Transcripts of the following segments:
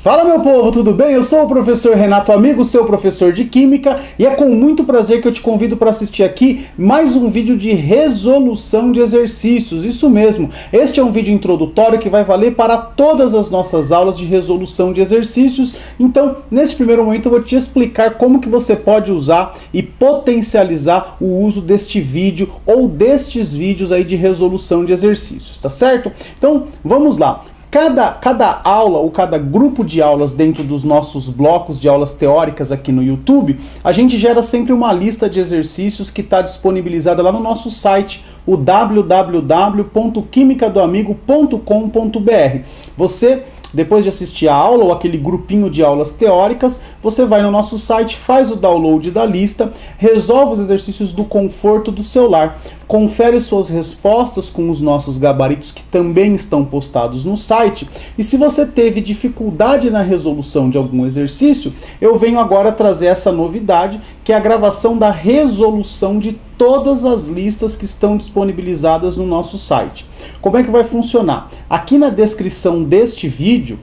Fala meu povo, tudo bem? Eu sou o professor Renato Amigo, seu professor de Química, e é com muito prazer que eu te convido para assistir aqui mais um vídeo de resolução de exercícios. Isso mesmo, este é um vídeo introdutório que vai valer para todas as nossas aulas de resolução de exercícios. Então, nesse primeiro momento eu vou te explicar como que você pode usar e potencializar o uso deste vídeo ou destes vídeos aí de resolução de exercícios, tá certo? Então, vamos lá. Cada aula ou cada grupo de aulas dentro dos nossos blocos de aulas teóricas aqui no YouTube, a gente gera sempre uma lista de exercícios que está disponibilizada lá no nosso site, o www.quimicadoamigo.com.br. Você, depois de assistir a aula ou aquele grupinho de aulas teóricas, você vai no nosso site, faz o download da lista, resolve os exercícios do conforto do seu lar, confere suas respostas com os nossos gabaritos que também estão postados no site. E se você teve dificuldade na resolução de algum exercício, eu venho agora trazer essa novidade, que é a gravação da resolução de todas as listas que estão disponibilizadas no nosso site. Como é que vai funcionar? Aqui na descrição deste vídeo,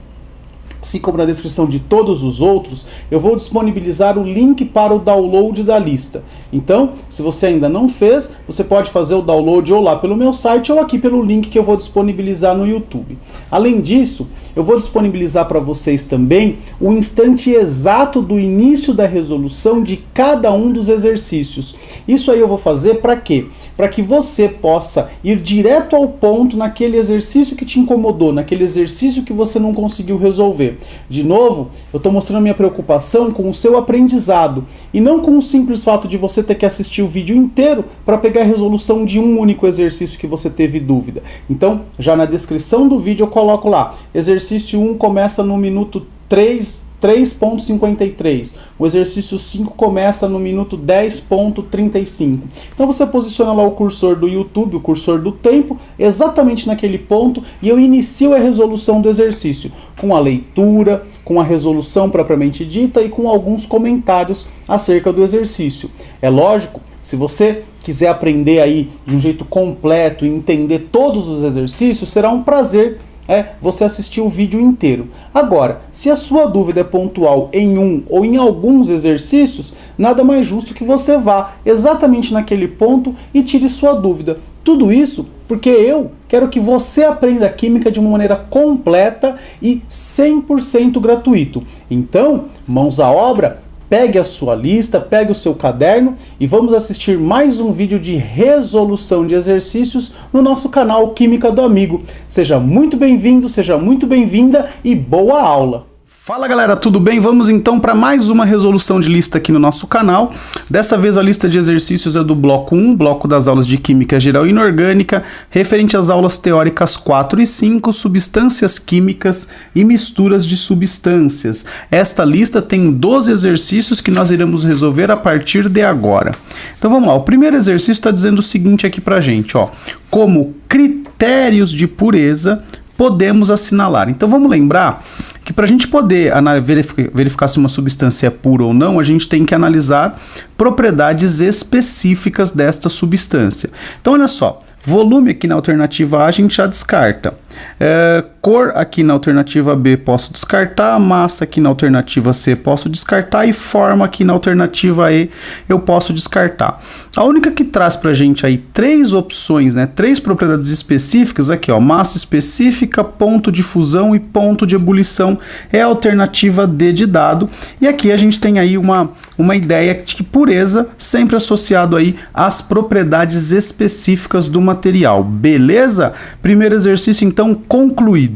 assim como na descrição de todos os outros, eu vou disponibilizar o link para o download da lista. Então, se você ainda não fez, você pode fazer o download ou lá pelo meu site ou aqui pelo link que eu vou disponibilizar no YouTube. Além disso, eu vou disponibilizar para vocês também o instante exato do início da resolução de cada um dos exercícios. Isso aí eu vou fazer para quê? Para que você possa ir direto ao ponto naquele exercício que te incomodou, naquele exercício que você não conseguiu resolver. De novo, eu estou mostrando minha preocupação com o seu aprendizado e não com o simples fato de você ter que assistir o vídeo inteiro para pegar a resolução de um único exercício que você teve dúvida. Então, já na descrição do vídeo eu coloco lá, exercício 1 começa no minuto 3.53, o exercício 5 começa no minuto 10.35. Então você posiciona lá o cursor do YouTube, o cursor do tempo, exatamente naquele ponto, e eu inicio a resolução do exercício, com a leitura, com a resolução propriamente dita e com alguns comentários acerca do exercício. É lógico, se você quiser aprender aí de um jeito completo e entender todos os exercícios, será um prazer você assistir o vídeo inteiro. Agora, se a sua dúvida é pontual em um ou em alguns exercícios, nada mais justo que você vá exatamente naquele ponto e tire sua dúvida. Tudo isso porque eu quero que você aprenda a química de uma maneira completa e 100% gratuito. Então, mãos à obra, pegue a sua lista, pegue o seu caderno e vamos assistir mais um vídeo de resolução de exercícios no nosso canal Química do Amigo. Seja muito bem-vindo, seja muito bem-vinda e boa aula! Fala galera, tudo bem? Vamos então para mais uma resolução de lista aqui no nosso canal. Dessa vez a lista de exercícios é do bloco 1, bloco das aulas de Química Geral e Inorgânica, referente às aulas teóricas 4 e 5, substâncias químicas e misturas de substâncias. Esta lista tem 12 exercícios que nós iremos resolver a partir de agora. Então vamos lá, o primeiro exercício está dizendo o seguinte aqui pra gente, ó. Como critérios de pureza podemos assinalar. Então vamos lembrar que para a gente poder verificar se uma substância é pura ou não, a gente tem que analisar propriedades específicas desta substância. Então olha só, volume aqui na alternativa A a gente já descarta. Cor aqui na alternativa B posso descartar, massa aqui na alternativa C posso descartar e forma aqui na alternativa E eu posso descartar. A única que traz pra gente aí três opções, né, três propriedades específicas aqui, ó, massa específica, ponto de fusão e ponto de ebulição é a alternativa D de dado. E aqui a gente tem aí uma ideia de que pureza sempre associado aí às propriedades específicas do material. Beleza? Primeiro exercício então concluído.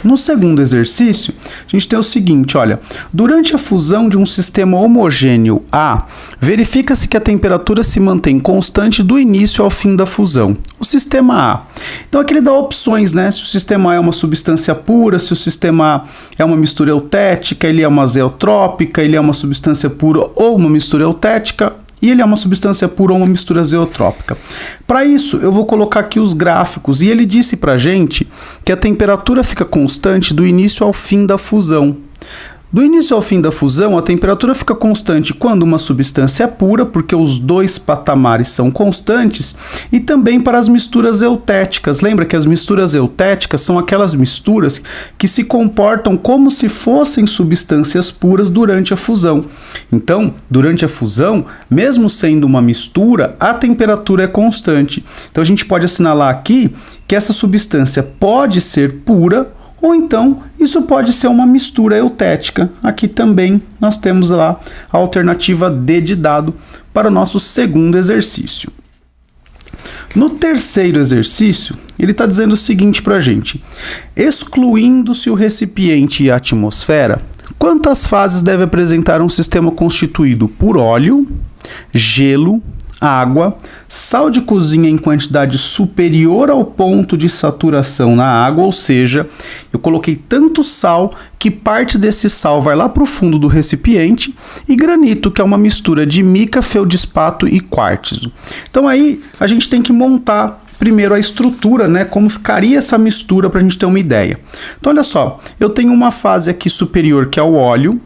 No segundo exercício, a gente tem o seguinte, olha, durante a fusão de um sistema homogêneo A, verifica-se que a temperatura se mantém constante do início ao fim da fusão. O sistema A. Então aqui ele dá opções, né? Se o sistema A é uma substância pura, se o sistema A é uma mistura eutética, ele é uma azeotrópica, ele é uma substância pura ou uma mistura eutética, e ele é uma substância pura ou uma mistura azeotrópica. Para isso, eu vou colocar aqui os gráficos, e ele disse para a gente que a temperatura fica constante do início ao fim da fusão. Do início ao fim da fusão, a temperatura fica constante quando uma substância é pura, porque os dois patamares são constantes, e também para as misturas eutéticas. Lembra que as misturas eutéticas são aquelas misturas que se comportam como se fossem substâncias puras durante a fusão. Então, durante a fusão, mesmo sendo uma mistura, a temperatura é constante. Então, a gente pode assinalar aqui que essa substância pode ser pura, ou então isso pode ser uma mistura eutética. Aqui também nós temos lá a alternativa D de dado para o nosso segundo exercício. No terceiro exercício, ele está dizendo o seguinte para a gente: excluindo-se o recipiente e a atmosfera, quantas fases deve apresentar um sistema constituído por óleo, gelo, água, sal de cozinha em quantidade superior ao ponto de saturação na água, ou seja, eu coloquei tanto sal que parte desse sal vai lá para o fundo do recipiente, e granito, que é uma mistura de mica, feldespato e quartzo. Então aí a gente tem que montar primeiro a estrutura, né? Como ficaria essa mistura para a gente ter uma ideia. Então olha só, eu tenho uma fase aqui superior que é o óleo,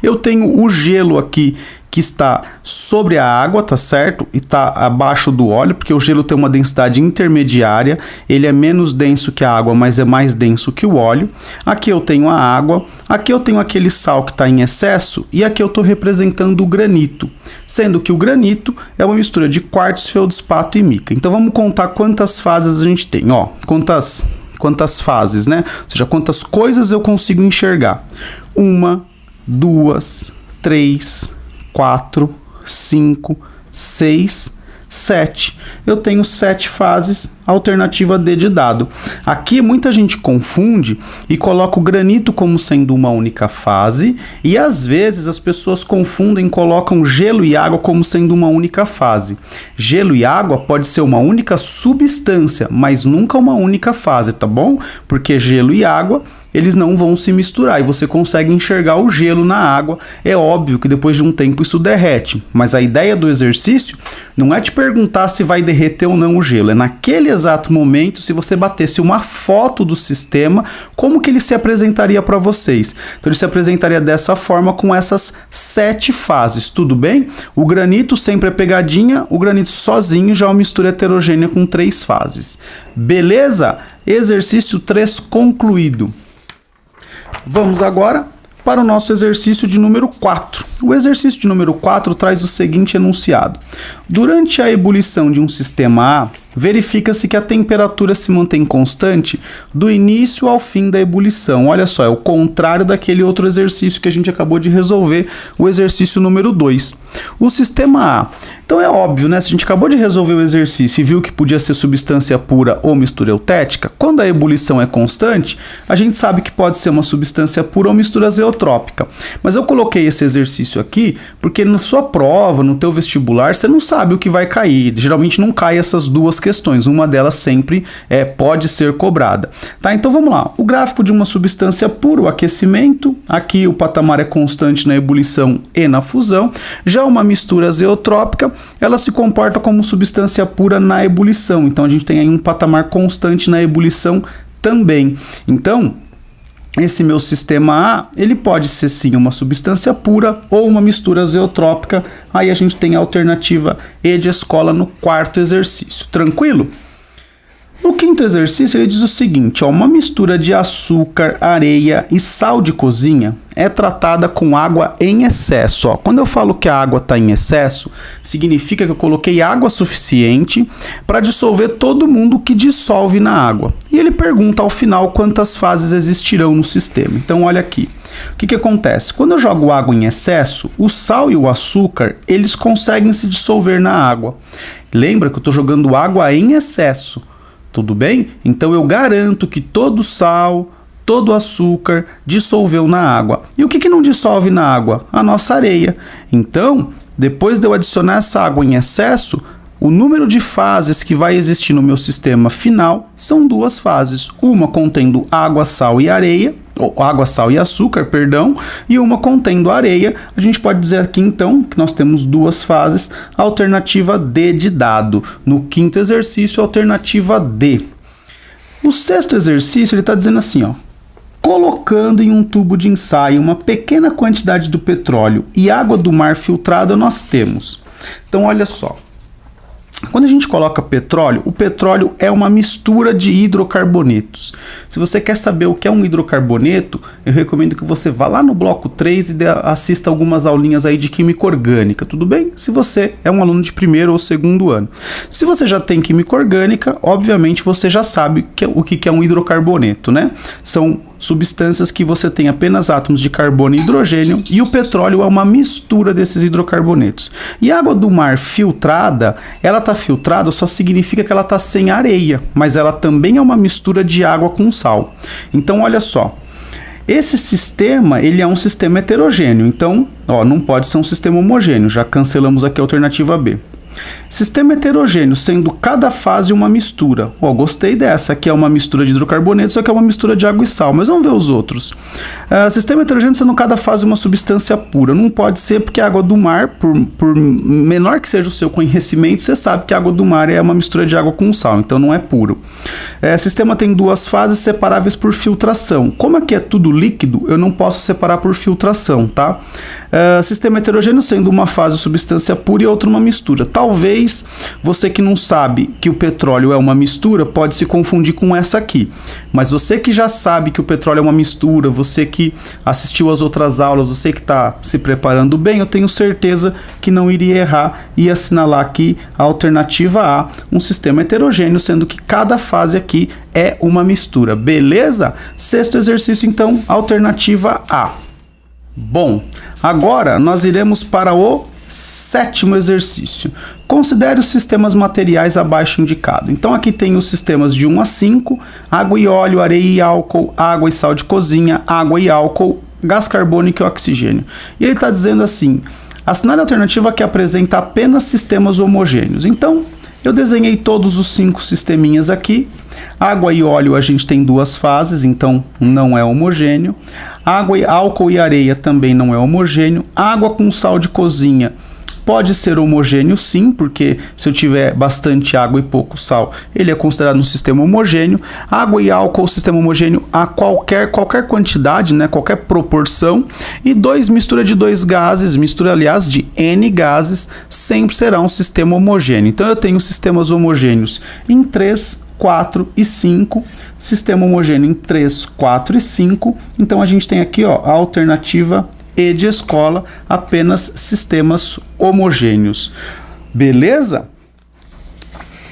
eu tenho o gelo aqui que está sobre a água, tá certo? E está abaixo do óleo, porque o gelo tem uma densidade intermediária, ele é menos denso que a água, mas é mais denso que o óleo. Aqui eu tenho a água, aqui eu tenho aquele sal que está em excesso, e aqui eu estou representando o granito, sendo que o granito é uma mistura de quartzo, feldespato e mica. Então vamos contar quantas fases a gente tem, ó, quantas fases, né? Ou seja, quantas coisas eu consigo enxergar. 1, 2, 3, 4, 5, 6, 7. Eu tenho 7 fases, alternativa D de dado. Aqui muita gente confunde e coloca o granito como sendo uma única fase, e às vezes as pessoas confundem e colocam gelo e água como sendo uma única fase. Gelo e água pode ser uma única substância, mas nunca uma única fase, tá bom? Porque gelo e água, eles não vão se misturar e você consegue enxergar o gelo na água. É óbvio que depois de um tempo isso derrete, mas a ideia do exercício não é te perguntar se vai derreter ou não o gelo, é naquele exato momento, se você batesse uma foto do sistema, como que ele se apresentaria para vocês. Então ele se apresentaria dessa forma, com essas 7 fases, tudo bem? O granito sempre é pegadinha, o granito sozinho já é uma mistura heterogênea com 3 fases. Beleza? Exercício 3 concluído. Vamos agora para o nosso exercício de número 4. O exercício de número 4 traz o seguinte enunciado: durante a ebulição de um sistema A, verifica-se que a temperatura se mantém constante do início ao fim da ebulição. Olha só, é o contrário daquele outro exercício que a gente acabou de resolver, o exercício número 2. O sistema A. Então é óbvio, né? Se a gente acabou de resolver o exercício e viu que podia ser substância pura ou mistura eutética, quando a ebulição é constante, a gente sabe que pode ser uma substância pura ou mistura azeotrópica. Mas eu coloquei esse exercício aqui porque na sua prova, no teu vestibular, você não sabe o que vai cair. Geralmente não cai essas duas questões, uma delas sempre pode ser cobrada. Tá? Então vamos lá. O gráfico de uma substância pura, o aquecimento, aqui o patamar é constante na ebulição e na fusão. Já uma mistura azeotrópica, ela se comporta como substância pura na ebulição. Então a gente tem aí um patamar constante na ebulição também. Então, esse meu sistema A, ele pode ser sim uma substância pura ou uma mistura azeotrópica. Aí a gente tem a alternativa E de escola no 4º exercício. Tranquilo? No 5º exercício ele diz o seguinte, ó, uma mistura de açúcar, areia e sal de cozinha é tratada com água em excesso. Ó. Quando eu falo que a água está em excesso, significa que eu coloquei água suficiente para dissolver todo mundo que dissolve na água. E ele pergunta ao final quantas fases existirão no sistema. Então olha aqui. O que acontece? Quando eu jogo água em excesso, o sal e o açúcar, eles conseguem se dissolver na água. Lembra que eu estou jogando água em excesso. Tudo bem? Então eu garanto que todo o sal, todo o açúcar dissolveu na água. E o que não dissolve na água? A nossa areia. Então, depois de eu adicionar essa água em excesso, o número de fases que vai existir no meu sistema final são 2 fases. Uma contendo água, sal e areia, ou água, sal e açúcar, perdão, e uma contendo areia. A gente pode dizer aqui então que nós temos 2 fases, alternativa D de dado. No 5º exercício, alternativa D. O 6º exercício ele está dizendo assim, ó, Colocando em um tubo de ensaio uma pequena quantidade do petróleo e água do mar filtrada, nós temos. Então, olha só. Quando a gente coloca petróleo, o petróleo é uma mistura de hidrocarbonetos. Se você quer saber o que é um hidrocarboneto, eu recomendo que você vá lá no bloco 3 e assista algumas aulinhas aí de química orgânica, tudo bem? Se você é um aluno de primeiro ou segundo ano. Se você já tem química orgânica, obviamente você já sabe o que é um hidrocarboneto, né? São substâncias que você tem apenas átomos de carbono e hidrogênio, e o petróleo é uma mistura desses hidrocarbonetos. E a água do mar filtrada, ela está filtrada só significa que ela está sem areia, mas ela também é uma mistura de água com sal. Então olha só, esse sistema ele é um sistema heterogêneo, então não pode ser um sistema homogêneo, já cancelamos aqui a alternativa B. Sistema heterogêneo, sendo cada fase uma mistura. Gostei dessa, aqui é uma mistura de hidrocarbonetos, só que é uma mistura de água e sal, mas vamos ver os outros. Sistema heterogêneo sendo cada fase uma substância pura. Não pode ser porque a água do mar, por menor que seja o seu conhecimento, você sabe que a água do mar é uma mistura de água com sal, então não é puro. Sistema tem duas fases separáveis por filtração. Como aqui é tudo líquido, eu não posso separar por filtração, tá? Sistema heterogêneo sendo uma fase substância pura e outra uma mistura. Talvez você que não sabe que o petróleo é uma mistura pode se confundir com essa aqui. Mas você que já sabe que o petróleo é uma mistura, você que assistiu às outras aulas, você que está se preparando bem, eu tenho certeza que não iria errar e assinalar aqui a alternativa A, um sistema heterogêneo, sendo que cada fase aqui é uma mistura. Beleza? Sexto exercício, então, alternativa A. Bom, agora nós iremos para o sétimo exercício. Considere os sistemas materiais abaixo indicado. Então aqui tem os sistemas de 1 a 5, água e óleo, areia e álcool, água e sal de cozinha, água e álcool, gás carbônico e oxigênio. E ele está dizendo assim, assinale a alternativa que apresenta apenas sistemas homogêneos. Então, eu desenhei todos os 5 sisteminhas aqui. Água e óleo a gente tem duas fases, então não é homogêneo. Água e álcool e areia também não é homogêneo. Água com sal de cozinha pode ser homogêneo sim, porque se eu tiver bastante água e pouco sal, ele é considerado um sistema homogêneo. Água e álcool, sistema homogêneo a qualquer quantidade, né, qualquer proporção. E mistura de dois gases, mistura aliás de N gases, sempre será um sistema homogêneo. Então eu tenho sistemas homogêneos em 3, 4 e 5, sistema homogêneo em 3, 4 e 5. Então a gente tem aqui a alternativa E de escola, apenas sistemas homogêneos. Beleza?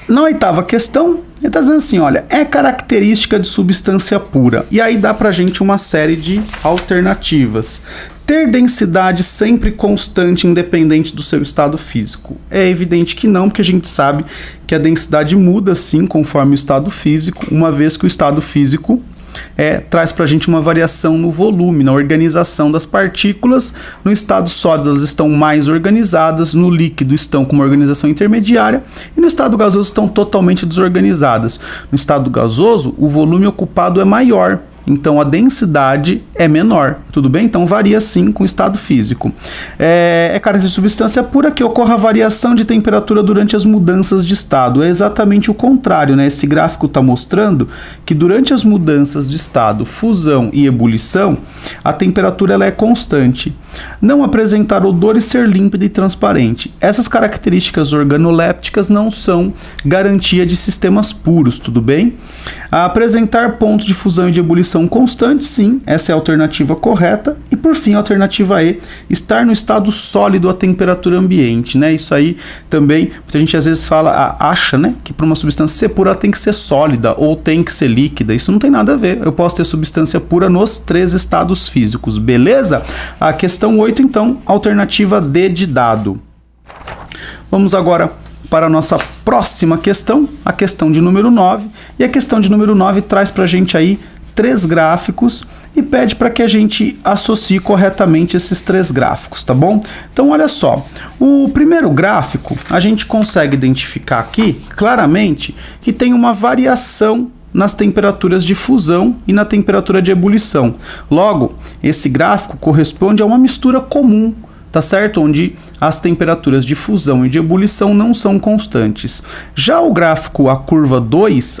Na oitava questão, ele está dizendo assim, olha, é característica de substância pura. E aí dá pra gente uma série de alternativas. Ter densidade sempre constante, independente do seu estado físico. É evidente que não, porque a gente sabe que a densidade muda sim conforme o estado físico, uma vez que o estado físico traz para a gente uma variação no volume, na organização das partículas. No estado sólido elas estão mais organizadas, no líquido estão com uma organização intermediária e no estado gasoso estão totalmente desorganizadas. No estado gasoso o volume ocupado é maior, então a densidade é menor, tudo bem? Então varia sim com o estado físico. É característica de substância pura que ocorra variação de temperatura durante as mudanças de estado. É exatamente o contrário, né? Esse gráfico está mostrando que durante as mudanças de estado, fusão e ebulição, a temperatura ela é constante. Não apresentar odor e ser límpida e transparente. Essas características organolépticas não são garantia de sistemas puros, tudo bem? Apresentar pontos de fusão e de ebulição constantes, sim, essa é a alternativa correta. E por fim, a alternativa E, estar no estado sólido à temperatura ambiente, né? Isso aí também, muita gente às vezes acha, né, que para uma substância ser pura ela tem que ser sólida ou tem que ser líquida. Isso não tem nada a ver. Eu posso ter substância pura nos 3 estados físicos, beleza? A questão 8, então, alternativa D de dado. Vamos agora para a nossa próxima questão, a questão de número 9. E a questão de número 9 traz para a gente aí 3 gráficos e pede para que a gente associe corretamente esses 3 gráficos, tá bom? Então, olha só, o primeiro gráfico, a gente consegue identificar aqui claramente que tem uma variação nas temperaturas de fusão e na temperatura de ebulição. Logo, esse gráfico corresponde a uma mistura comum, tá certo? Onde as temperaturas de fusão e de ebulição não são constantes. Já o gráfico, a curva 2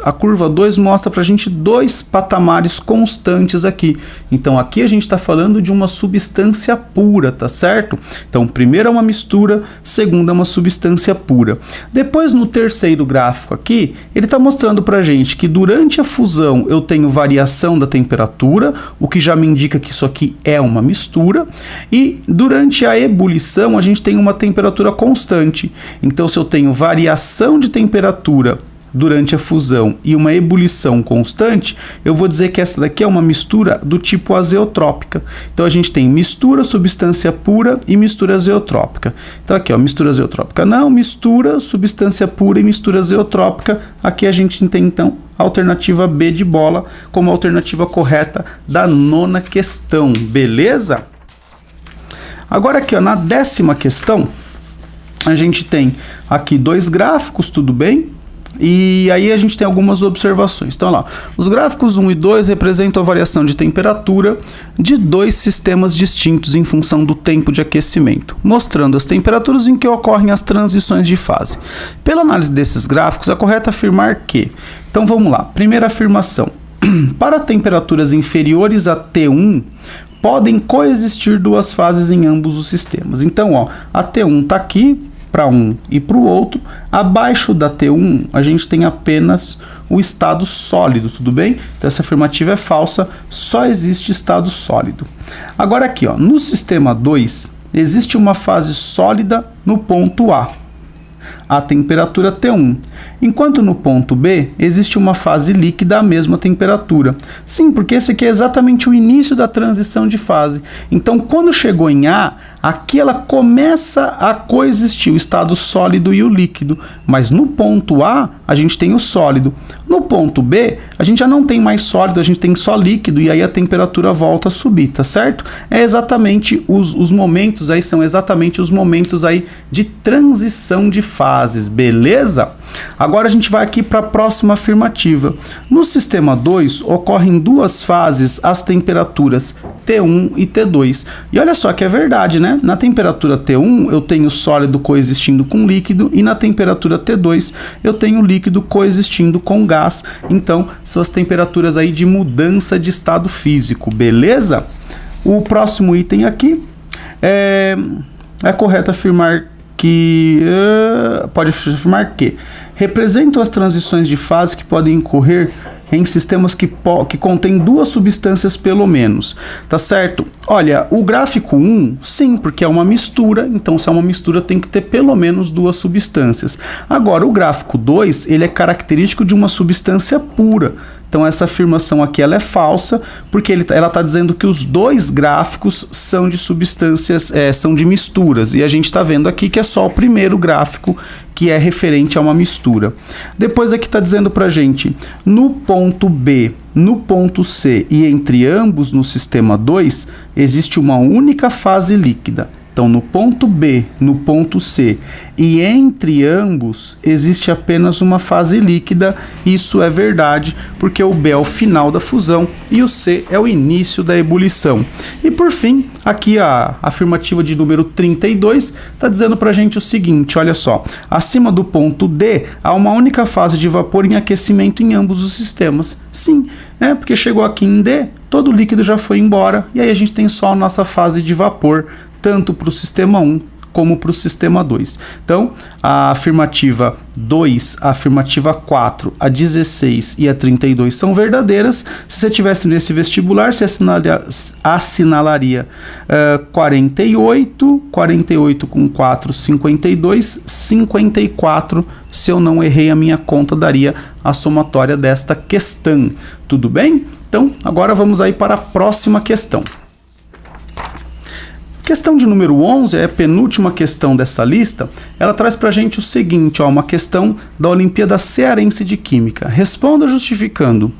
mostra para a gente dois patamares constantes aqui. Então aqui a gente está falando de uma substância pura, tá certo? Então primeiro é uma mistura, segundo é uma substância pura. Depois no terceiro gráfico aqui, ele está mostrando para a gente que durante a fusão eu tenho variação da temperatura, o que já me indica que isso aqui é uma mistura, e durante a ebulição a gente tem uma temperatura constante. Então se eu tenho variação de temperatura durante a fusão e uma ebulição constante, eu vou dizer que essa daqui é uma mistura do tipo azeotrópica. Então a gente tem mistura, substância pura e mistura azeotrópica. Então aqui, ó, mistura azeotrópica não, mistura, substância pura e mistura azeotrópica. Aqui a gente tem então a alternativa B de bola como a alternativa correta da 9ª questão, beleza? Agora aqui, ó, na 10ª questão, a gente tem aqui dois gráficos, tudo bem? E aí a gente tem algumas observações. Então lá, os gráficos 1 e 2 representam a variação de temperatura de dois sistemas distintos em função do tempo de aquecimento, mostrando as temperaturas em que ocorrem as transições de fase. Pela análise desses gráficos, é correto afirmar que... Então vamos lá, primeira afirmação. Para temperaturas inferiores a T1, podem coexistir duas fases em ambos os sistemas. Então, ó, a T1 está aqui para um e para o outro. Abaixo da T1, a gente tem apenas o estado sólido, tudo bem? Então, essa afirmativa é falsa, só existe estado sólido. Agora aqui, ó, no sistema 2, existe uma fase sólida no ponto A temperatura T1, enquanto no ponto B existe uma fase líquida à mesma temperatura. Sim, porque esse aqui é exatamente o início da transição de fase. Então, quando chegou em A, aqui ela começa a coexistir o estado sólido e o líquido, mas no ponto A a gente tem o sólido. No ponto B, a gente já não tem mais sólido, a gente tem só líquido, e aí a temperatura volta a subir, tá certo? É exatamente os momentos aí, são exatamente os momentos aí de transição de fases, beleza? Agora a gente vai aqui para a próxima afirmativa. No sistema 2, ocorrem duas fases, as temperaturas T1 e T2. E olha só que é verdade, né? Na temperatura T1, eu tenho sólido coexistindo com líquido, e na temperatura T2, eu tenho líquido coexistindo com gás. Então, são as temperaturas aí de mudança de estado físico, beleza? O próximo item aqui é correto afirmar que... pode afirmar que representam as transições de fase que podem ocorrer em sistemas que contêm duas substâncias pelo menos, tá certo? Olha, o gráfico 1, sim, porque é uma mistura, então se é uma mistura tem que ter pelo menos duas substâncias. Agora, o gráfico 2, ele é característico de uma substância pura. Então essa afirmação aqui ela é falsa, porque ela está dizendo que os dois gráficos são de substâncias, são de misturas, e a gente está vendo aqui que é só o primeiro gráfico que é referente a uma mistura. Depois aqui está dizendo para a gente, no ponto B, no ponto C e entre ambos no sistema 2, existe uma única fase líquida. Então, no ponto B, no ponto C e entre ambos existe apenas uma fase líquida. Isso é verdade, porque o B é o final da fusão e o C é o início da ebulição. E por fim, aqui a afirmativa de número 32 está dizendo para a gente o seguinte, olha só. Acima do ponto D, há uma única fase de vapor em aquecimento em ambos os sistemas. Sim, porque chegou aqui em D, todo o líquido já foi embora e aí a gente tem só a nossa fase de vapor, tanto para o sistema 1 como para o sistema 2. Então, a afirmativa 2, a afirmativa 4, a 16 e a 32 são verdadeiras. Se você tivesse nesse vestibular, você assinalaria 48, 48 com 4, 52, 54. Se eu não errei a minha conta, daria a somatória desta questão. Tudo bem? Então, agora vamos aí para a próxima questão. Questão de número 11, é a penúltima questão dessa lista. Ela traz para a gente o seguinte, uma questão da Olimpíada Cearense de Química. Responda justificando.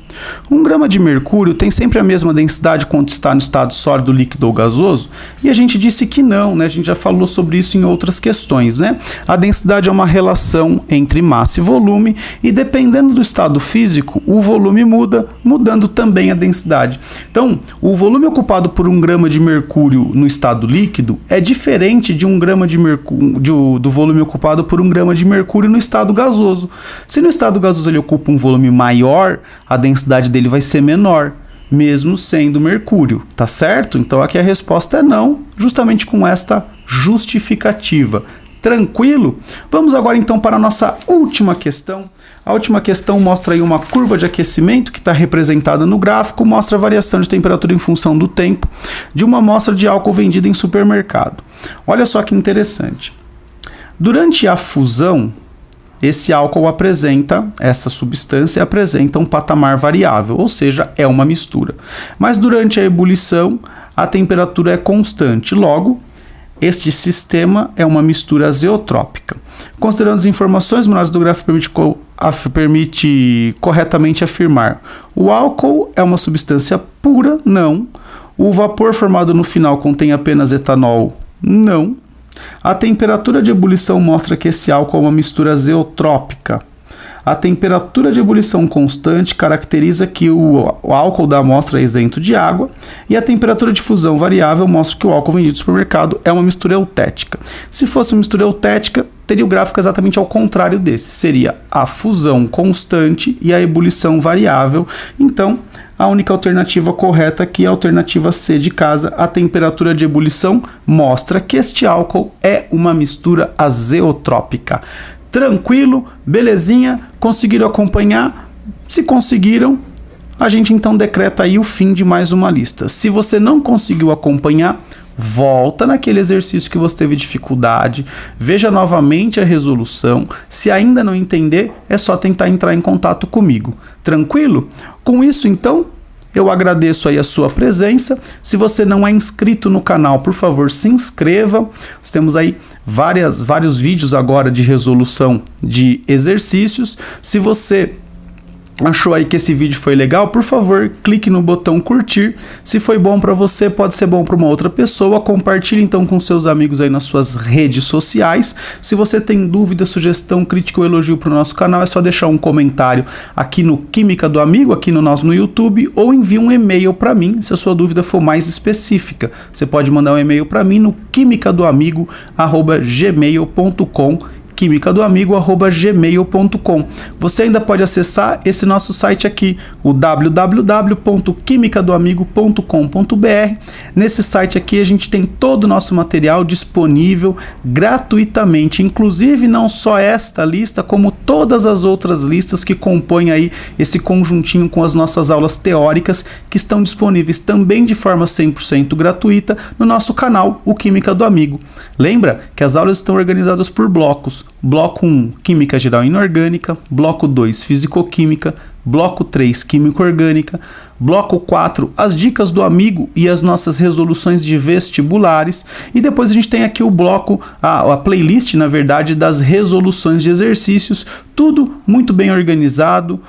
1 grama de mercúrio tem sempre a mesma densidade quando está no estado sólido, líquido ou gasoso? E a gente disse que não, né? A gente já falou sobre isso em outras questões, né? A densidade é uma relação entre massa e volume, e dependendo do estado físico, o volume muda, mudando também a densidade. Então, o volume ocupado por 1 grama de mercúrio no estado líquido líquido é diferente de 1 grama de mercúrio, do volume ocupado por 1 grama de mercúrio no estado gasoso. Se no estado gasoso ele ocupa um volume maior, a densidade dele vai ser menor, mesmo sendo mercúrio, tá certo? Então aqui a resposta é não, justamente com esta justificativa. Tranquilo? Vamos agora então para a nossa última questão. A última questão mostra aí uma curva de aquecimento que está representada no gráfico, mostra a variação de temperatura em função do tempo de uma amostra de álcool vendida em supermercado. Olha só que interessante. Durante a fusão, esse álcool essa substância apresenta um patamar variável, ou seja, é uma mistura. Mas durante a ebulição, a temperatura é constante, logo, este sistema é uma mistura azeotrópica. Considerando as informações, o análise do gráfico permite corretamente afirmar: o álcool é uma substância pura? Não. O vapor formado no final contém apenas etanol? Não. A temperatura de ebulição mostra que esse álcool é uma mistura azeotrópica. A temperatura de ebulição constante caracteriza que o álcool da amostra é isento de água, e a temperatura de fusão variável mostra que o álcool vendido no supermercado é uma mistura eutética. Se fosse uma mistura eutética, teria o gráfico exatamente ao contrário desse. Seria a fusão constante e a ebulição variável. Então, a única alternativa correta aqui é a alternativa C de casa. A temperatura de ebulição mostra que este álcool é uma mistura azeotrópica. Tranquilo? Belezinha? Conseguiram acompanhar? Se conseguiram, a gente então decreta aí o fim de mais uma lista. Se você não conseguiu acompanhar, volta naquele exercício que você teve dificuldade, veja novamente a resolução. Se ainda não entender, é só tentar entrar em contato comigo. Tranquilo? Com isso, então, eu agradeço aí a sua presença. Se você não é inscrito no canal, por favor, se inscreva. Nós temos aí vários vídeos agora de resolução de exercícios. Se você achou aí que esse vídeo foi legal, por favor, clique no botão curtir. Se foi bom para você, pode ser bom para uma outra pessoa. Compartilhe então com seus amigos aí nas suas redes sociais. Se você tem dúvida, sugestão, crítica ou elogio para o nosso canal, é só deixar um comentário aqui no Química do Amigo, aqui no YouTube, ou envie um e-mail para mim, se a sua dúvida for mais específica. Você pode mandar um e-mail para mim no quimicadoamigo@gmail.com, quimicadoamigo@gmail.com. Você ainda pode acessar esse nosso site aqui, o www.quimicadoamigo.com.br. Nesse site aqui a gente tem todo o nosso material disponível gratuitamente, inclusive não só esta lista, como todas as outras listas que compõem aí esse conjuntinho com as nossas aulas teóricas, que estão disponíveis também de forma 100% gratuita no nosso canal, o Química do Amigo. Lembra que as aulas estão organizadas por blocos. Bloco 1, Química Geral Inorgânica. Bloco 2, Fisicoquímica. Bloco 3, Química Orgânica. Bloco 4, as dicas do amigo e as nossas resoluções de vestibulares. E depois a gente tem aqui o bloco, a playlist, na verdade, das resoluções de exercícios. Tudo muito bem organizado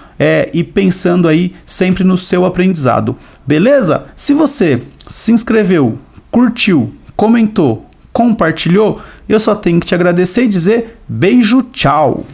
e pensando aí sempre no seu aprendizado. Beleza? Se você se inscreveu, curtiu, comentou, compartilhou, eu só tenho que te agradecer e dizer beijo, tchau!